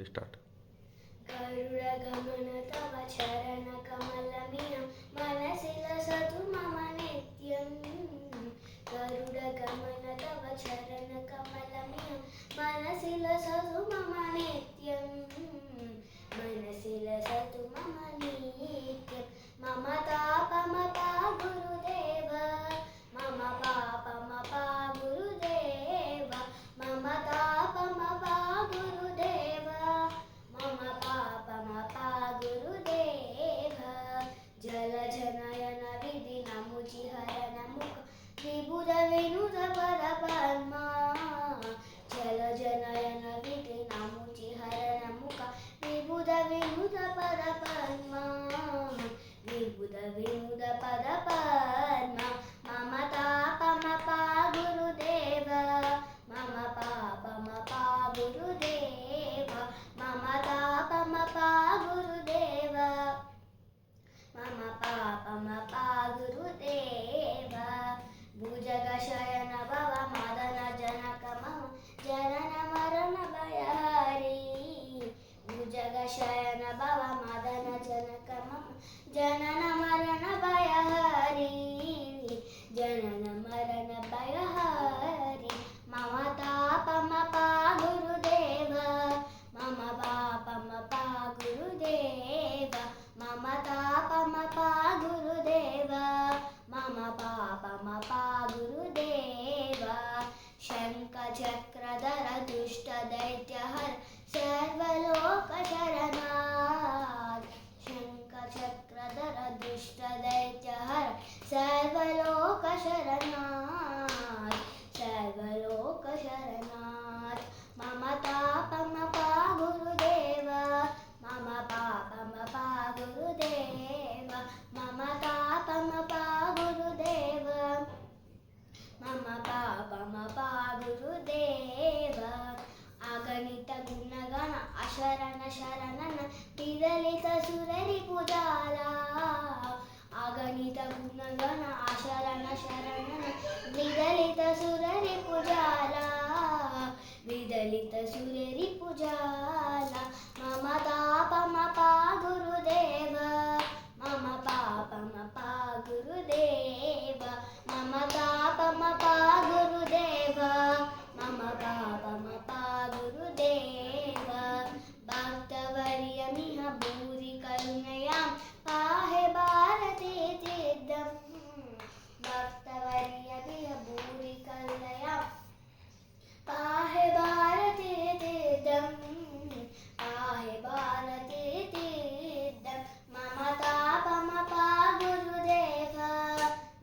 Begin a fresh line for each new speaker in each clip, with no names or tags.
Start.
गरुडगमन तव चरणकमलमियं मनसि लसतु मम नित्यं. गरुडगमन तव चरणकमलमियं मनसि लसतु मम नित्यं. मनसि लसतु मम नित्यं. मम तापमपा गुरुदेव, मम पापमपा गुरुदेव, मम तापमपा गुरुदेव, मम पापमपा गुरुदेव. जलजनयन विधि नमुचिहरण मुख विबुध विनुद पद पद्मा. जलजनयन विधि नमुचिहरण मुख विबुध विनुद पद पद्मा. विबुध विनुद पद पद्मा. मम तापमपा गुरुदेव, मम पापमपा गुरुदेव, मम तापमपा गुरुदेव, मम पापमपा गुरुदेव. भुजगशयन भव मदन जनक मम जनन मरण भयहरि. भुजगशयन भव मदन जनक मम जनन मरण भयहरि. जनन मरण भयहरि. मम तापमपा गुरुदेव, मम पापमपा गुरुदेव, मम तापमपा गुरुदेव, मम पापमपा गुरुदेव. शङ्खचक्रधर दुष्टदैत्यहर सर्वलोकशरणार्थ. शङ्खचक्रधर दुष्टदैत्यहर सर्वलोकशरणार्थ. सर्वलोकशरणार्थ. मम तापमपा गुरुदेव, मम पापमपा गुरुदेव, मम तापमपा गुरुदेव, मम पापमपा गुरुदेव. अगणित गुणगण अशरण शरणन विदलित सुररिपुजाला. अगणित गुणगण अशरण शरणन विदलित सुररिपुजाला. विदलित सुररिपुजाला. मम तापमपा गुरुदेव, मम पापमपा गुरुदेव, मम तापमपा गुरुदेव, मम पापमपा गुरुदेव. भक्तवर्यमिह भूरि करुणयां पाहि भारती तीर्थं. भक्तवर्यमिह भूरि करुणयां पाहि भारती तीर्थं. पाहि भारती तीर्थं. मम तापमपा गुरुदेव,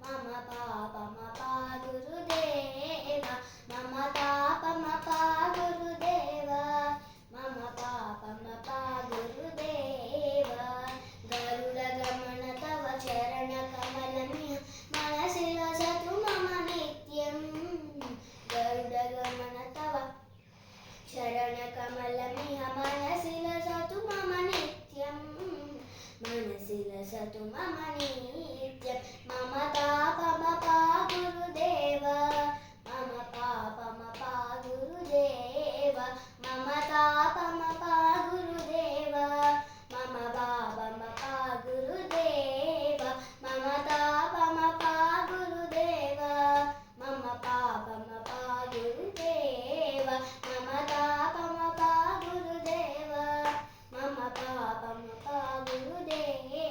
मम पापमपा गुरुदेव, मम तापमपा गुरुदेव, मम पापमपा गुरुदेव. गरुडगमन तव चरणकमलमिह मनसि लसतु मम नित्यं. गरुडगमन तव चरणकमलमिह मनसि लसतु मम नित्यं. मनसि लसतु मम नित्यं. मम तापमपा गुरुदेव, मम पापमपा गुरुदेव, मम तापमपा गुरुदेव, मम पापमपा गुरुदेव, मम तापमपा गुरुदेव, मम पापमपा गुरुदेव, मम तापमपा गुरुदेव, मम पापमपा गुरुदेव.